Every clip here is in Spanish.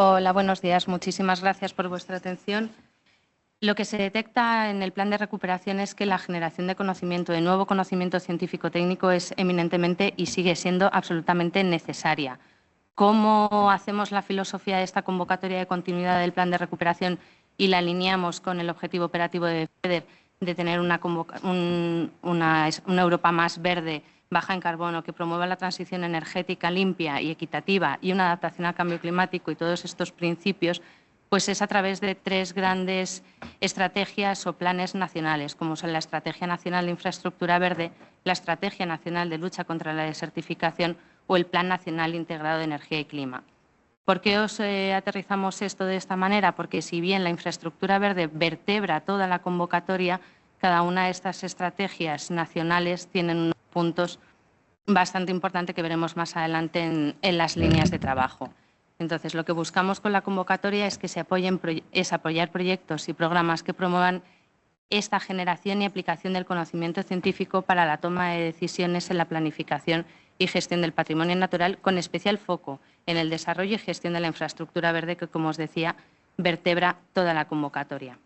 Hola, buenos días. Muchísimas gracias por vuestra atención. Lo que se detecta en el plan de recuperación es que la generación de conocimiento, de nuevo conocimiento científico-técnico, es eminentemente y sigue siendo absolutamente necesaria. ¿Cómo hacemos la filosofía de esta convocatoria de continuidad del plan de recuperación y la alineamos con el objetivo operativo de FEDER de tener una Europa más verde, baja en carbono, que promueva la transición energética limpia y equitativa y una adaptación al cambio climático y todos estos principios? Pues es a través de tres grandes estrategias o planes nacionales, como son la Estrategia Nacional de Infraestructura Verde, la Estrategia Nacional de Lucha contra la Desertificación o el Plan Nacional Integrado de Energía y Clima. ¿Por qué os aterrizamos esto de esta manera? Porque si bien la infraestructura verde vertebra toda la convocatoria, cada una de estas estrategias nacionales tienen unos puntos bastante importantes que veremos más adelante en las líneas de trabajo. Entonces, lo que buscamos con la convocatoria es que se apoyar proyectos y programas que promuevan esta generación y aplicación del conocimiento científico para la toma de decisiones en la planificación y gestión del patrimonio natural, con especial foco en el desarrollo y gestión de la infraestructura verde que, como os decía, vertebra toda la convocatoria.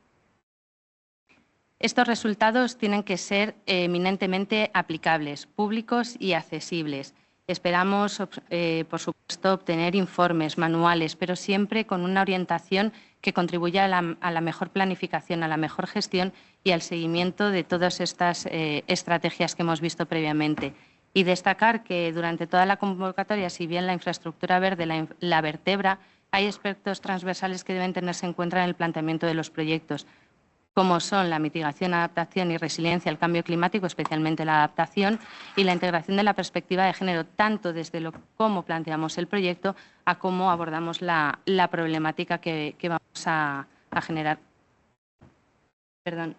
Estos resultados tienen que ser eminentemente aplicables, públicos y accesibles. Esperamos, por supuesto, obtener informes, manuales, pero siempre con una orientación que contribuya a la mejor planificación, a la mejor gestión y al seguimiento de todas estas estrategias que hemos visto previamente. Y destacar que durante toda la convocatoria, si bien la infraestructura verde la vertebra, hay aspectos transversales que deben tenerse en cuenta en el planteamiento de los proyectos, como son la mitigación, adaptación y resiliencia al cambio climático, especialmente la adaptación, y la integración de la perspectiva de género, tanto desde cómo planteamos el proyecto a cómo abordamos la problemática que vamos a generar. Perdón.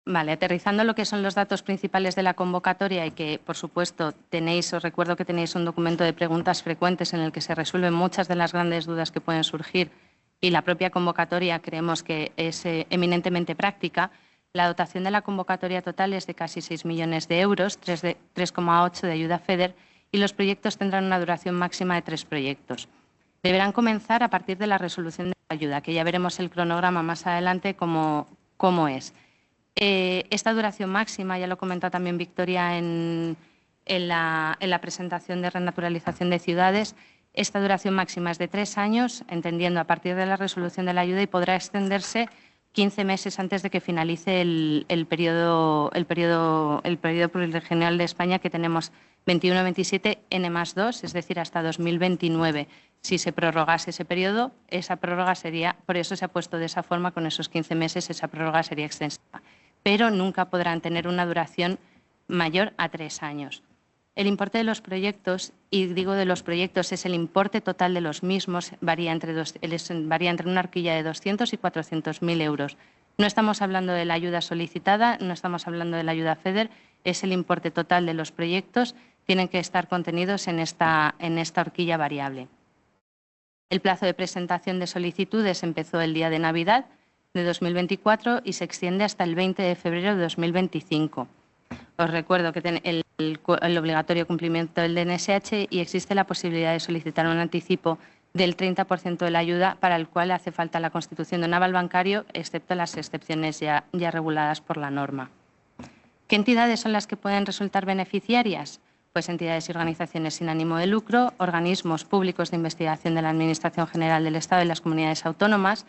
Vale, aterrizando lo que son los datos principales de la convocatoria y que, por supuesto, os recuerdo que tenéis un documento de preguntas frecuentes en el que se resuelven muchas de las grandes dudas que pueden surgir y la propia convocatoria creemos que es eminentemente práctica. La dotación de la convocatoria total es de casi 6 millones de euros, 3,8 de ayuda FEDER y los proyectos tendrán una duración máxima de 3 proyectos. Deberán comenzar a partir de la resolución de la ayuda, que ya veremos el cronograma más adelante cómo es. Esta duración máxima, ya lo comentó también Victoria en la presentación de renaturalización de ciudades, esta duración máxima es de 3 años, entendiendo a partir de la resolución de la ayuda, y podrá extenderse 15 meses antes de que finalice el periodo plurianual de España, que tenemos 21-27 N+2, es decir, hasta 2029. Si se prorrogase ese periodo, esa prórroga sería, por eso se ha puesto de esa forma, con esos 15 meses, esa prórroga sería extensiva, pero nunca podrán tener una duración mayor a 3 años. El importe de los proyectos, y digo de los proyectos, es el importe total de los mismos, varía entre una horquilla de 200 y 400.000 euros. No estamos hablando de la ayuda solicitada, no estamos hablando de la ayuda FEDER, es el importe total de los proyectos, tienen que estar contenidos en esta horquilla variable. El plazo de presentación de solicitudes empezó el día de Navidad de 2024 y se extiende hasta el 20 de febrero de 2025. Os recuerdo que el obligatorio cumplimiento del DNSH y existe la posibilidad de solicitar un anticipo del 30% de la ayuda, para el cual hace falta la constitución de un aval bancario, excepto las excepciones ya reguladas por la norma. ¿Qué entidades son las que pueden resultar beneficiarias? Pues entidades y organizaciones sin ánimo de lucro, organismos públicos de investigación de la Administración General del Estado y las comunidades autónomas,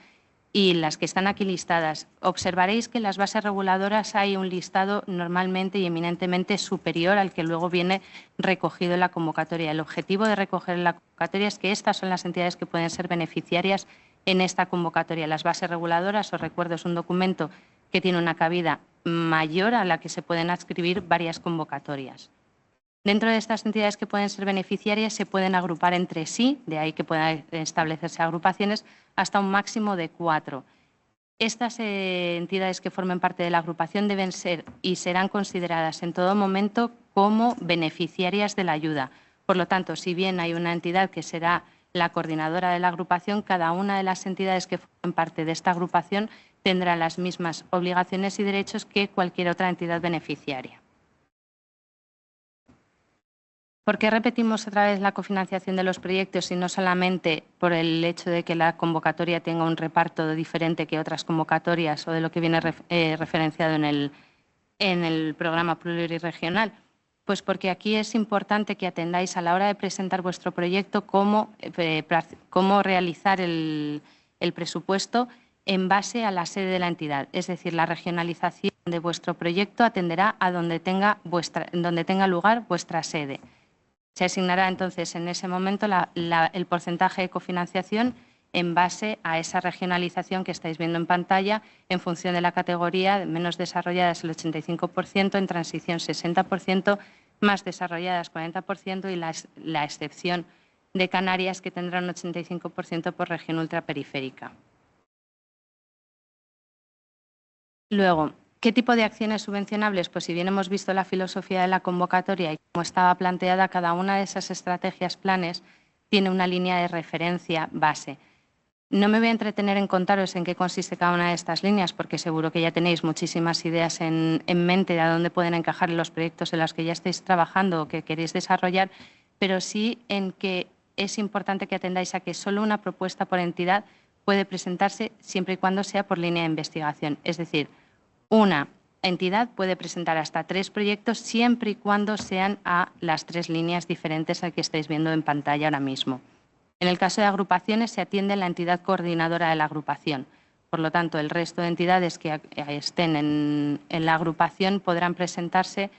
y las que están aquí listadas. Observaréis que en las bases reguladoras hay un listado normalmente y eminentemente superior al que luego viene recogido en la convocatoria. El objetivo de recoger en la convocatoria es que estas son las entidades que pueden ser beneficiarias en esta convocatoria. Las bases reguladoras, os recuerdo, es un documento que tiene una cabida mayor a la que se pueden adscribir varias convocatorias. Dentro de estas entidades que pueden ser beneficiarias se pueden agrupar entre sí, de ahí que puedan establecerse agrupaciones, hasta un máximo de 4. Estas entidades que formen parte de la agrupación deben ser y serán consideradas en todo momento como beneficiarias de la ayuda. Por lo tanto, si bien hay una entidad que será la coordinadora de la agrupación, cada una de las entidades que formen parte de esta agrupación tendrá las mismas obligaciones y derechos que cualquier otra entidad beneficiaria. ¿Por qué repetimos otra vez la cofinanciación de los proyectos y no solamente por el hecho de que la convocatoria tenga un reparto diferente que otras convocatorias o de lo que viene referenciado en el programa plurirregional? Pues porque aquí es importante que atendáis a la hora de presentar vuestro proyecto cómo realizar el presupuesto en base a la sede de la entidad. Es decir, la regionalización de vuestro proyecto atenderá a donde tenga lugar vuestra sede. Se asignará entonces en ese momento el porcentaje de cofinanciación en base a esa regionalización que estáis viendo en pantalla en función de la categoría de menos desarrolladas el 85%, en transición 60%, más desarrolladas 40% y la excepción de Canarias que tendrá un 85% por región ultraperiférica. Luego, ¿qué tipo de acciones subvencionables? Pues si bien hemos visto la filosofía de la convocatoria y cómo estaba planteada, cada una de esas estrategias, planes, tiene una línea de referencia base. No me voy a entretener en contaros en qué consiste cada una de estas líneas, porque seguro que ya tenéis muchísimas ideas en mente de a dónde pueden encajar los proyectos en los que ya estáis trabajando o que queréis desarrollar, pero sí en que es importante que atendáis a que solo una propuesta por entidad puede presentarse siempre y cuando sea por línea de investigación. Es decir, una entidad puede presentar hasta 3 proyectos siempre y cuando sean a las 3 líneas diferentes al que estáis viendo en pantalla ahora mismo. En el caso de agrupaciones se atiende a la entidad coordinadora de la agrupación. Por lo tanto, el resto de entidades que estén en la agrupación podrán presentarse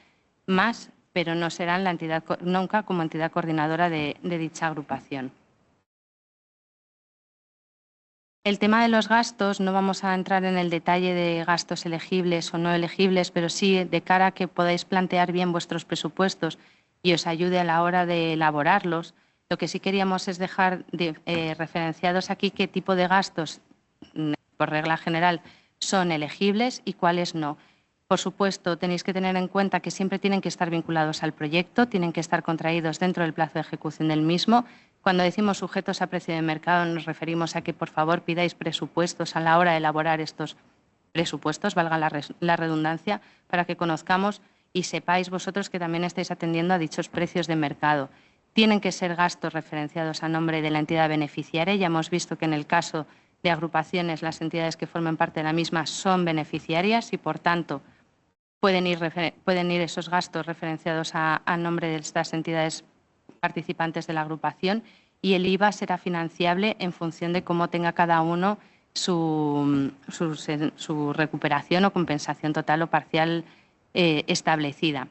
más, pero no serán nunca como entidad coordinadora de dicha agrupación. El tema de los gastos, no vamos a entrar en el detalle de gastos elegibles o no elegibles, pero sí de cara a que podáis plantear bien vuestros presupuestos y os ayude a la hora de elaborarlos. Lo que sí queríamos es dejar referenciados aquí qué tipo de gastos, por regla general, son elegibles y cuáles no. Por supuesto, tenéis que tener en cuenta que siempre tienen que estar vinculados al proyecto, tienen que estar contraídos dentro del plazo de ejecución del mismo. Cuando decimos sujetos a precio de mercado nos referimos a que, por favor, pidáis presupuestos a la hora de elaborar estos presupuestos, valga la redundancia, para que conozcamos y sepáis vosotros que también estáis atendiendo a dichos precios de mercado. Tienen que ser gastos referenciados a nombre de la entidad beneficiaria. Ya hemos visto que en el caso de agrupaciones las entidades que forman parte de la misma son beneficiarias y, por tanto, pueden ir esos gastos referenciados a nombre de estas entidades participantes de la agrupación y el IVA será financiable en función de cómo tenga cada uno su recuperación o compensación total o parcial establecida.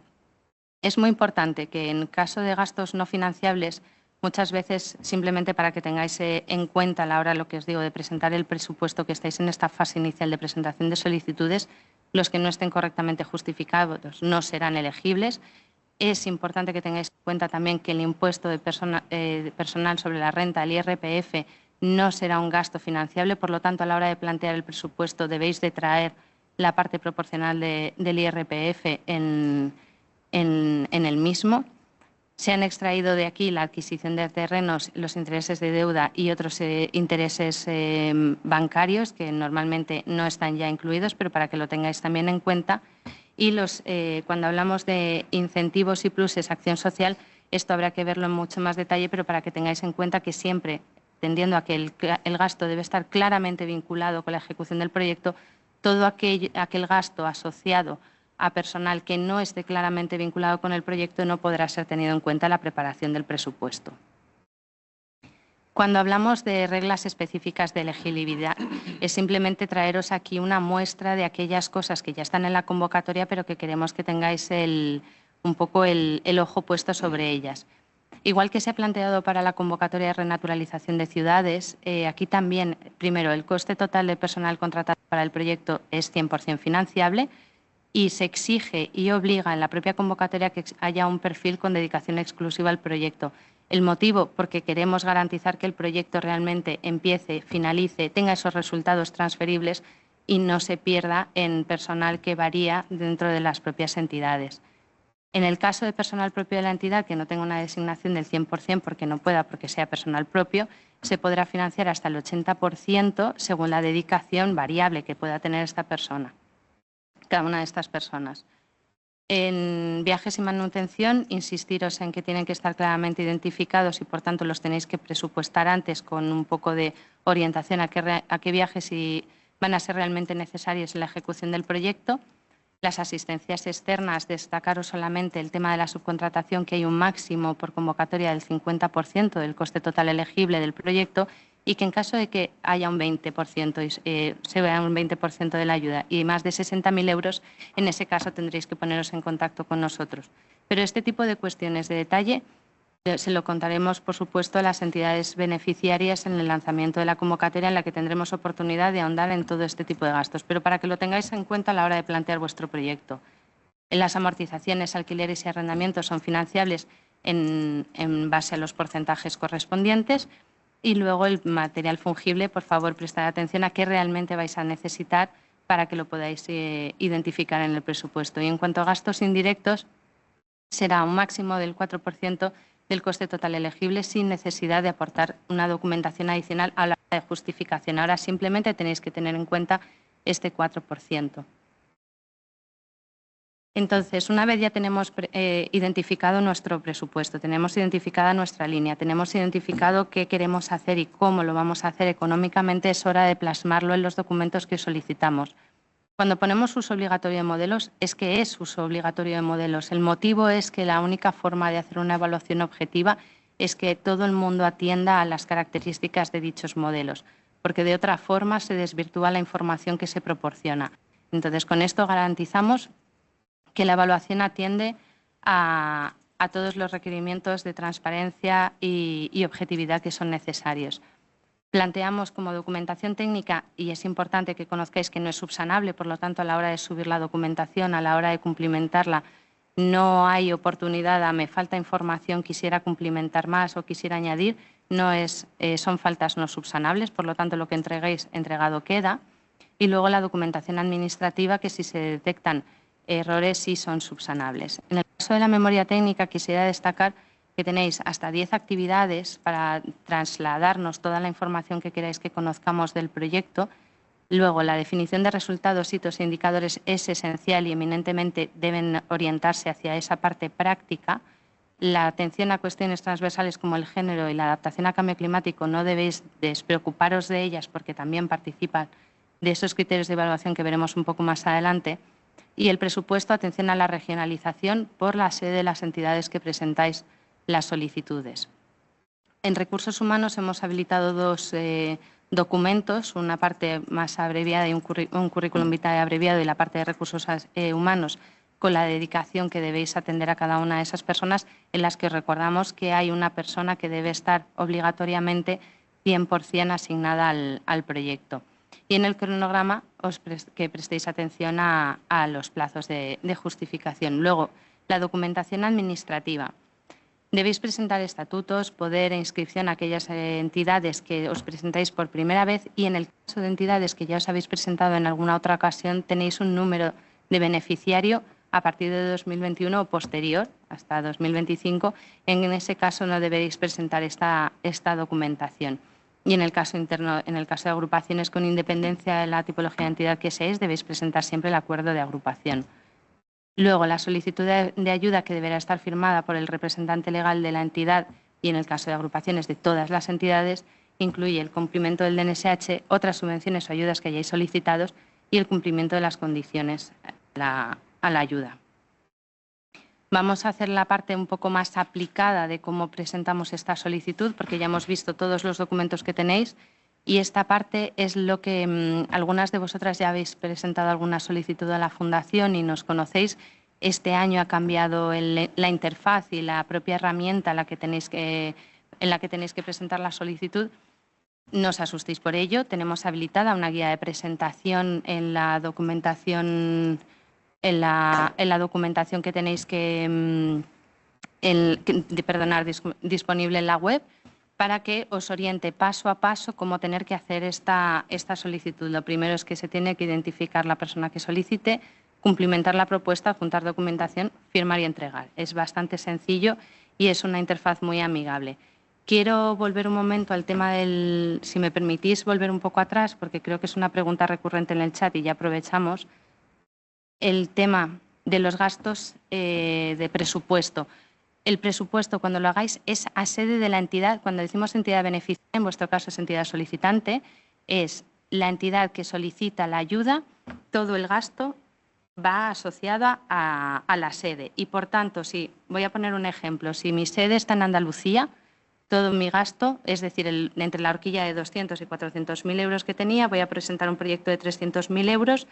Es muy importante que en caso de gastos no financiables, muchas veces, simplemente para que tengáis en cuenta a la hora, lo que os digo, de presentar el presupuesto, que estáis en esta fase inicial de presentación de solicitudes, los que no estén correctamente justificados no serán elegibles. Es importante que tengáis en cuenta también que el impuesto de personal sobre la renta, el IRPF, no será un gasto financiable. Por lo tanto, a la hora de plantear el presupuesto debéis de traer la parte proporcional del IRPF en el mismo. Se han extraído de aquí la adquisición de terrenos, los intereses de deuda y otros intereses bancarios que normalmente no están ya incluidos, pero para que lo tengáis también en cuenta. Y cuando hablamos de incentivos y pluses, acción social, esto habrá que verlo en mucho más detalle, pero para que tengáis en cuenta que siempre, tendiendo a que el gasto debe estar claramente vinculado con la ejecución del proyecto, todo aquel gasto asociado a personal que no esté claramente vinculado con el proyecto no podrá ser tenido en cuenta en la preparación del presupuesto. Cuando hablamos de reglas específicas de elegibilidad, es simplemente traeros aquí una muestra de aquellas cosas que ya están en la convocatoria, pero que queremos que tengáis un poco el ojo puesto sobre ellas. Igual que se ha planteado para la convocatoria de renaturalización de ciudades, aquí también, primero, el coste total de personal contratado para el proyecto es 100% financiable, y se exige y obliga en la propia convocatoria que haya un perfil con dedicación exclusiva al proyecto. El motivo, porque queremos garantizar que el proyecto realmente empiece, finalice, tenga esos resultados transferibles y no se pierda en personal que varía dentro de las propias entidades. En el caso de personal propio de la entidad que no tenga una designación del 100% porque sea personal propio, se podrá financiar hasta el 80% según la dedicación variable que pueda tener esta persona, cada una de estas personas. En viajes y manutención, insistiros en que tienen que estar claramente identificados y, por tanto, los tenéis que presupuestar antes con un poco de orientación a qué viajes van a ser realmente necesarios en la ejecución del proyecto. Las asistencias externas, destacaros solamente el tema de la subcontratación, que hay un máximo por convocatoria del 50% del coste total elegible del proyecto y que en caso de que haya un 20%, se vea un 20% de la ayuda y más de 60.000 euros, en ese caso tendréis que poneros en contacto con nosotros. Pero este tipo de cuestiones de detalle se lo contaremos, por supuesto, a las entidades beneficiarias en el lanzamiento de la convocatoria, en la que tendremos oportunidad de ahondar en todo este tipo de gastos, pero para que lo tengáis en cuenta a la hora de plantear vuestro proyecto. Las amortizaciones, alquileres y arrendamientos son financiables en base a los porcentajes correspondientes. Y luego el material fungible, por favor, prestad atención a qué realmente vais a necesitar para que lo podáis identificar en el presupuesto. Y en cuanto a gastos indirectos, será un máximo del 4% del coste total elegible sin necesidad de aportar una documentación adicional a la hora de justificación. Ahora simplemente tenéis que tener en cuenta este 4%. Entonces, una vez ya tenemos identificado nuestro presupuesto, tenemos identificada nuestra línea, tenemos identificado qué queremos hacer y cómo lo vamos a hacer económicamente, es hora de plasmarlo en los documentos que solicitamos. Cuando ponemos uso obligatorio de modelos, es que es uso obligatorio de modelos. El motivo es que la única forma de hacer una evaluación objetiva es que todo el mundo atienda a las características de dichos modelos, porque de otra forma se desvirtúa la información que se proporciona. Entonces, con esto garantizamos que la evaluación atiende a todos los requerimientos de transparencia y objetividad que son necesarios. Planteamos como documentación técnica, y es importante que conozcáis que no es subsanable, por lo tanto, a la hora de subir la documentación, a la hora de cumplimentarla, no hay oportunidad me falta información, quisiera cumplimentar más o quisiera añadir, son faltas no subsanables, por lo tanto, lo que entreguéis, entregado queda. Y luego la documentación administrativa, que si se detectan errores sí son subsanables. En el caso de la memoria técnica, quisiera destacar que tenéis hasta 10 actividades para trasladarnos toda la información que queráis que conozcamos del proyecto. Luego, la definición de resultados, hitos e indicadores es esencial y eminentemente deben orientarse hacia esa parte práctica. La atención a cuestiones transversales como el género y la adaptación a cambio climático no debéis despreocuparos de ellas porque también participan de esos criterios de evaluación que veremos un poco más adelante. Y el presupuesto, atención a la regionalización por la sede de las entidades que presentáis las solicitudes. En recursos humanos hemos habilitado dos documentos, una parte más abreviada y un currículum vitae abreviado y la parte de recursos humanos con la dedicación que debéis atender a cada una de esas personas, en las que recordamos que hay una persona que debe estar obligatoriamente 100% asignada al proyecto. Y en el cronograma que prestéis atención a los plazos de justificación. Luego, la documentación administrativa. Debéis presentar estatutos, poder e inscripción a aquellas entidades que os presentáis por primera vez y en el caso de entidades que ya os habéis presentado en alguna otra ocasión tenéis un número de beneficiario a partir de 2021 o posterior, hasta 2025. En ese caso no deberéis presentar esta documentación. Y en el caso interno, en el caso de agrupaciones con independencia de la tipología de entidad que seáis, debéis presentar siempre el acuerdo de agrupación. Luego, la solicitud de ayuda que deberá estar firmada por el representante legal de la entidad y en el caso de agrupaciones de todas las entidades, incluye el cumplimiento del DNSH, otras subvenciones o ayudas que hayáis solicitado y el cumplimiento de las condiciones a la ayuda. Vamos a hacer la parte un poco más aplicada de cómo presentamos esta solicitud, porque ya hemos visto todos los documentos que tenéis y esta parte es lo que algunas de vosotras ya habéis presentado alguna solicitud a la Fundación y nos conocéis. Este año ha cambiado la interfaz y la propia herramienta en la que tenéis que presentar la solicitud. No os asustéis por ello. Tenemos habilitada una guía de presentación en la documentación que tenéis disponible en la web, para que os oriente paso a paso cómo tener que hacer esta solicitud. Lo primero es que se tiene que identificar la persona que solicite, cumplimentar la propuesta, adjuntar documentación, firmar y entregar. Es bastante sencillo y es una interfaz muy amigable. Quiero volver un momento al tema si me permitís volver un poco atrás, porque creo que es una pregunta recurrente en el chat y ya aprovechamos. El tema de los gastos de presupuesto. El presupuesto, cuando lo hagáis, es a sede de la entidad. Cuando decimos entidad beneficiaria, en vuestro caso es entidad solicitante, es la entidad que solicita la ayuda, todo el gasto va asociada a la sede. Y, por tanto, si voy a poner un ejemplo, si mi sede está en Andalucía, todo mi gasto, es decir, entre la horquilla de 200 y 400.000 euros que tenía, voy a presentar un proyecto de 300.000 euros,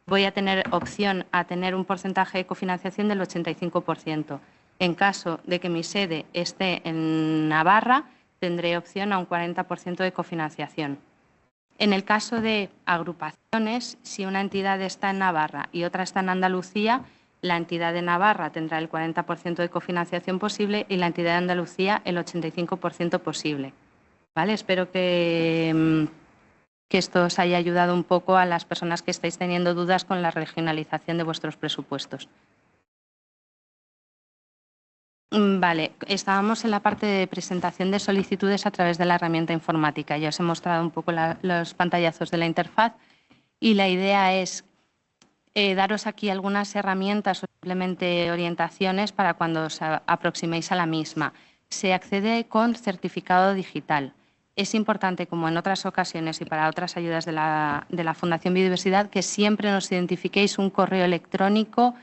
voy a tener opción a tener un porcentaje de cofinanciación del 85%. En caso de que mi sede esté en Navarra, tendré opción a un 40% de cofinanciación. En el caso de agrupaciones, si una entidad está en Navarra y otra está en Andalucía, la entidad de Navarra tendrá el 40% de cofinanciación posible y la entidad de Andalucía el 85% posible. ¿Vale? Espero que esto os haya ayudado un poco a las personas que estáis teniendo dudas con la regionalización de vuestros presupuestos. Vale, estábamos en la parte de presentación de solicitudes a través de la herramienta informática. Ya os he mostrado un poco los pantallazos de la interfaz y la idea es daros aquí algunas herramientas o simplemente orientaciones para cuando os aproximéis a la misma. Se accede con certificado digital. Es importante, como en otras ocasiones y para otras ayudas de la Fundación Biodiversidad, que siempre nos identifiquéis un correo electrónico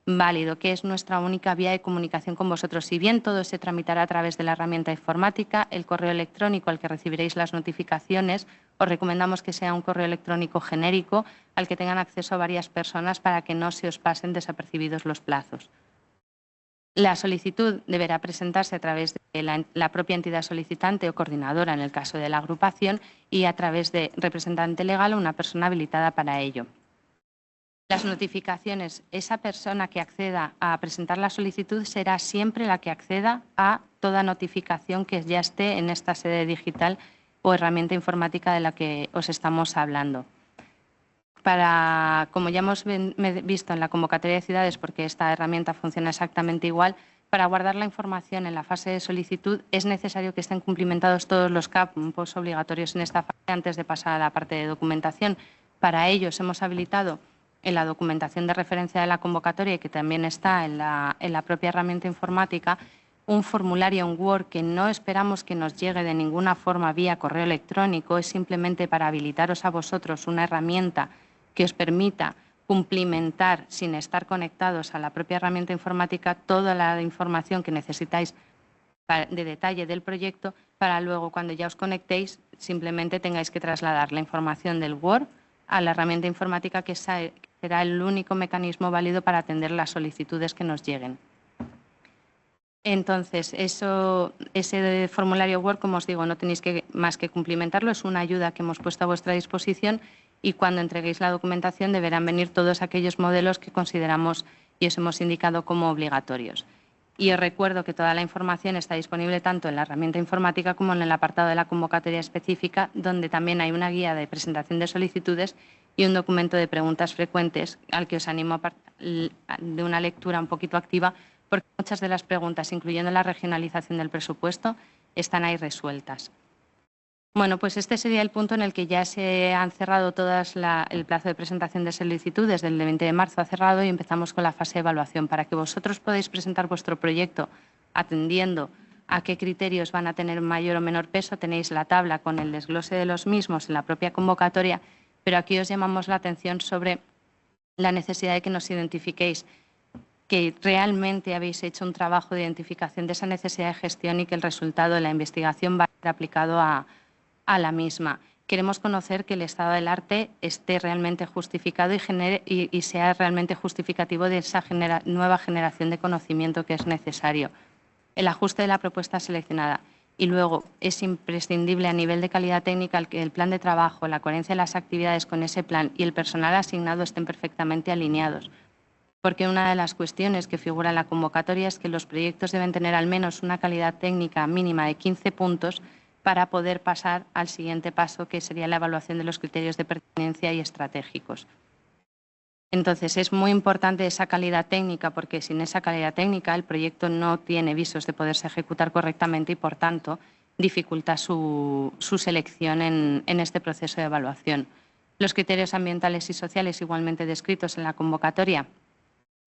válido, que es nuestra única vía de comunicación con vosotros. Si bien todo se tramitará a través de la herramienta informática, el correo electrónico al que recibiréis las notificaciones, os recomendamos que sea un correo electrónico genérico al que tengan acceso varias personas para que no se os pasen desapercibidos los plazos. La solicitud deberá presentarse a través de la propia entidad solicitante o coordinadora en el caso de la agrupación y a través de representante legal o una persona habilitada para ello. Las notificaciones, esa persona que acceda a presentar la solicitud será siempre la que acceda a toda notificación que ya esté en esta sede digital o herramienta informática de la que os estamos hablando. Como ya hemos visto en la convocatoria de ciudades, porque esta herramienta funciona exactamente igual, para guardar la información en la fase de solicitud es necesario que estén cumplimentados todos los campos obligatorios en esta fase antes de pasar a la parte de documentación. Para ello hemos habilitado en la documentación de referencia de la convocatoria y que también está en la propia herramienta informática, un formulario, un Word, que no esperamos que nos llegue de ninguna forma vía correo electrónico, es simplemente para habilitaros a vosotros una herramienta que os permita cumplimentar sin estar conectados a la propia herramienta informática toda la información que necesitáis de detalle del proyecto para luego, cuando ya os conectéis, simplemente tengáis que trasladar la información del Word a la herramienta informática, que será el único mecanismo válido para atender las solicitudes que nos lleguen. Entonces, ese formulario Word, como os digo, no tenéis más que cumplimentarlo, es una ayuda que hemos puesto a vuestra disposición y cuando entreguéis la documentación deberán venir todos aquellos modelos que consideramos y os hemos indicado como obligatorios. Y os recuerdo que toda la información está disponible tanto en la herramienta informática como en el apartado de la convocatoria específica, donde también hay una guía de presentación de solicitudes y un documento de preguntas frecuentes al que os animo de una lectura un poquito activa, porque muchas de las preguntas, incluyendo la regionalización del presupuesto, están ahí resueltas. Bueno, pues este sería el punto en el que ya se han cerrado el plazo de presentación de solicitudes del 20 de marzo ha cerrado y empezamos con la fase de evaluación. Para que vosotros podáis presentar vuestro proyecto atendiendo a qué criterios van a tener mayor o menor peso, tenéis la tabla con el desglose de los mismos en la propia convocatoria, pero aquí os llamamos la atención sobre la necesidad de que nos identifiquéis que realmente habéis hecho un trabajo de identificación de esa necesidad de gestión y que el resultado de la investigación va a ser aplicado a la misma. Queremos conocer que el estado del arte esté realmente justificado y sea realmente justificativo de esa nueva generación de conocimiento que es necesario. El ajuste de la propuesta seleccionada. Y luego es imprescindible a nivel de calidad técnica que el plan de trabajo, la coherencia de las actividades con ese plan y el personal asignado estén perfectamente alineados. Porque una de las cuestiones que figura en la convocatoria es que los proyectos deben tener al menos una calidad técnica mínima de 15 puntos para poder pasar al siguiente paso, que sería la evaluación de los criterios de pertinencia y estratégicos. Entonces, es muy importante esa calidad técnica, porque sin esa calidad técnica el proyecto no tiene visos de poderse ejecutar correctamente y, por tanto, dificulta su selección en este proceso de evaluación. Los criterios ambientales y sociales, igualmente descritos en la convocatoria,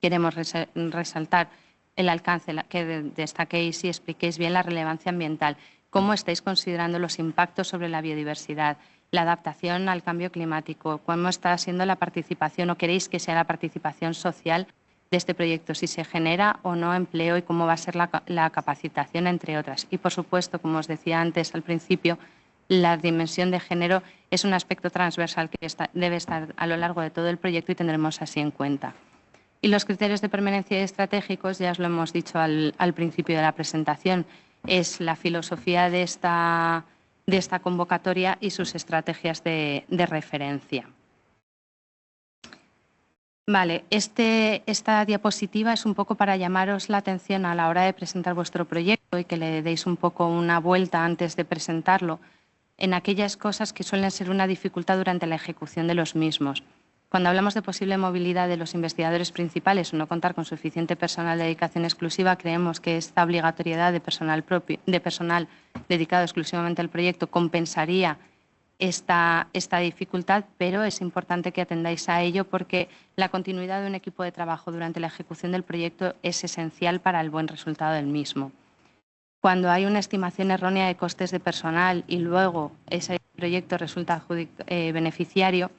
queremos resaltar el alcance, que destaquéis y expliquéis bien la relevancia ambiental, cómo estáis considerando los impactos sobre la biodiversidad, la adaptación al cambio climático, cómo está siendo la participación o queréis que sea la participación social de este proyecto, si se genera o no empleo y cómo va a ser la capacitación, entre otras. Y, por supuesto, como os decía antes al principio, la dimensión de género es un aspecto transversal que debe estar a lo largo de todo el proyecto y tendremos así en cuenta. Y los criterios de permanencia estratégicos, ya os lo hemos dicho al principio de la presentación, es la filosofía de esta convocatoria y sus estrategias de referencia. Vale, esta diapositiva es un poco para llamaros la atención a la hora de presentar vuestro proyecto y que le deis un poco una vuelta antes de presentarlo en aquellas cosas que suelen ser una dificultad durante la ejecución de los mismos. Cuando hablamos de posible movilidad de los investigadores principales o no contar con suficiente personal de dedicación exclusiva, creemos que esta obligatoriedad de personal dedicado exclusivamente al proyecto compensaría esta dificultad, pero es importante que atendáis a ello porque la continuidad de un equipo de trabajo durante la ejecución del proyecto es esencial para el buen resultado del mismo. Cuando hay una estimación errónea de costes de personal y luego ese proyecto resulta beneficiario,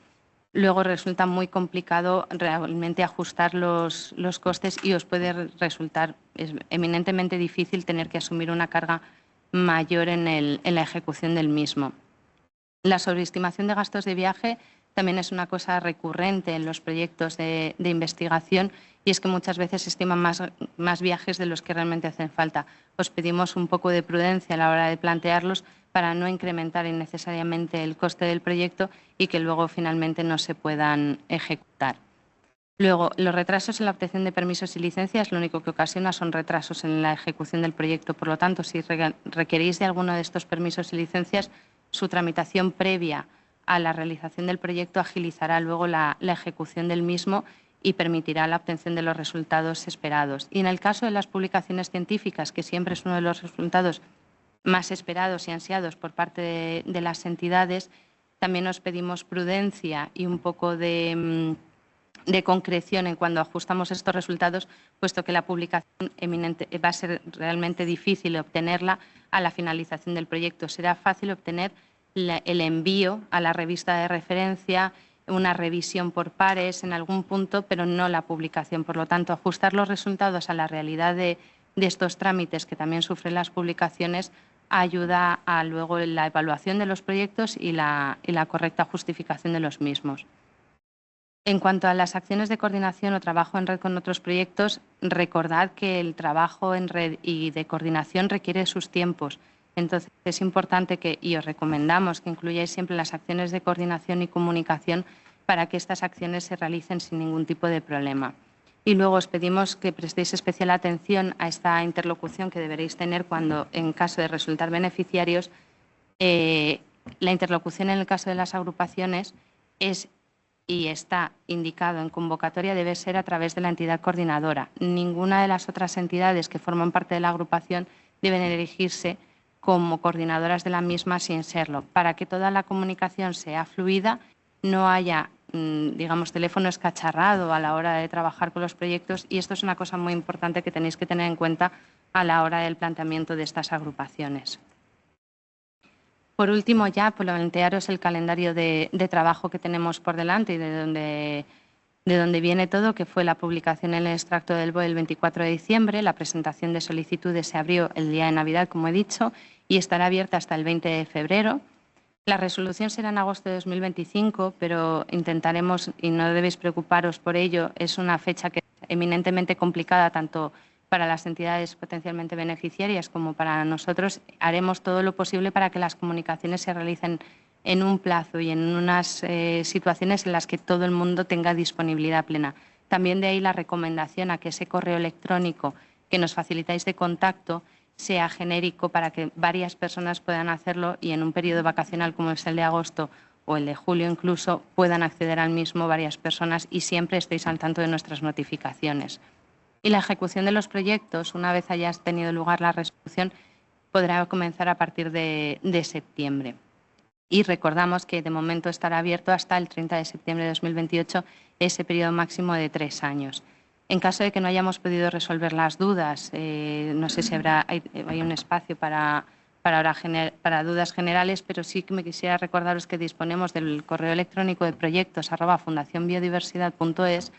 luego resulta muy complicado realmente ajustar los costes y os puede resultar eminentemente difícil tener que asumir una carga mayor en la ejecución del mismo. La sobreestimación de gastos de viaje también es una cosa recurrente en los proyectos de investigación y es que muchas veces se estiman más viajes de los que realmente hacen falta. Os pedimos un poco de prudencia a la hora de plantearlos para no incrementar innecesariamente el coste del proyecto y que luego finalmente no se puedan ejecutar. Luego, los retrasos en la obtención de permisos y licencias lo único que ocasiona son retrasos en la ejecución del proyecto. Por lo tanto, si requerís de alguno de estos permisos y licencias, su tramitación previa a la realización del proyecto agilizará luego la ejecución del mismo y permitirá la obtención de los resultados esperados. Y en el caso de las publicaciones científicas, que siempre es uno de los resultados más esperados y ansiados por parte de las entidades, también os pedimos prudencia y un poco de concreción en cuando ajustamos estos resultados, puesto que la publicación va a ser realmente difícil obtenerla a la finalización del proyecto. Será fácil obtener el envío a la revista de referencia, una revisión por pares en algún punto, pero no la publicación. Por lo tanto, ajustar los resultados a la realidad de estos trámites que también sufren las publicaciones ayuda a luego la evaluación de los proyectos y la correcta justificación de los mismos. En cuanto a las acciones de coordinación o trabajo en red con otros proyectos, recordad que el trabajo en red y de coordinación requiere sus tiempos. Entonces, es importante y os recomendamos que incluyáis siempre las acciones de coordinación y comunicación para que estas acciones se realicen sin ningún tipo de problema. Y luego os pedimos que prestéis especial atención a esta interlocución que deberéis tener cuando, en caso de resultar beneficiarios, la interlocución en el caso de las agrupaciones es y está indicado en convocatoria debe ser a través de la entidad coordinadora. Ninguna de las otras entidades que forman parte de la agrupación deben elegirse como coordinadoras de la misma sin serlo. Para que toda la comunicación sea fluida, no haya, digamos, teléfono escacharrado a la hora de trabajar con los proyectos y esto es una cosa muy importante que tenéis que tener en cuenta a la hora del planteamiento de estas agrupaciones. Por último, ya plantearos el calendario de trabajo que tenemos por delante y de donde viene todo, que fue la publicación en el extracto del BOE el 24 de diciembre, la presentación de solicitudes se abrió el día de Navidad, como he dicho, y estará abierta hasta el 20 de febrero. La resolución será en agosto de 2025, pero intentaremos, y no debéis preocuparos por ello, es una fecha que es eminentemente complicada tanto para las entidades potencialmente beneficiarias como para nosotros. Haremos todo lo posible para que las comunicaciones se realicen en un plazo y en unas situaciones en las que todo el mundo tenga disponibilidad plena. También de ahí la recomendación a que ese correo electrónico que nos facilitáis de contacto sea genérico para que varias personas puedan hacerlo y en un periodo vacacional como es el de agosto o el de julio incluso puedan acceder al mismo varias personas y siempre estéis al tanto de nuestras notificaciones. Y la ejecución de los proyectos, una vez haya tenido lugar la resolución, podrá comenzar a partir de septiembre. Y recordamos que de momento estará abierto hasta el 30 de septiembre de 2028 ese periodo máximo de 3 años. En caso de que no hayamos podido resolver las dudas, no sé si hay un espacio para dudas generales, pero sí que me quisiera recordaros que disponemos del correo electrónico de proyectos@fundacionbiodiversidad.es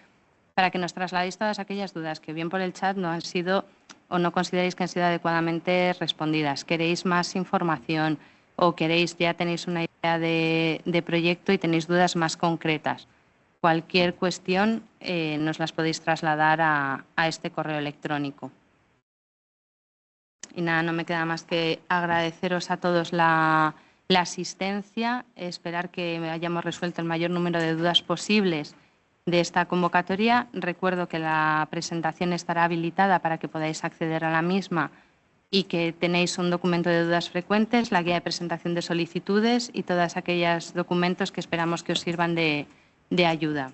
para que nos trasladéis todas aquellas dudas que bien por el chat no han sido o no consideréis que han sido adecuadamente respondidas. Queréis más información o ya tenéis una idea de proyecto y tenéis dudas más concretas. Cualquier cuestión nos las podéis trasladar a este correo electrónico. Y nada, no me queda más que agradeceros a todos la asistencia, esperar que hayamos resuelto el mayor número de dudas posibles de esta convocatoria. Recuerdo que la presentación estará habilitada para que podáis acceder a la misma y que tenéis un documento de dudas frecuentes, la guía de presentación de solicitudes y todos aquellos documentos que esperamos que os sirvan de ayuda.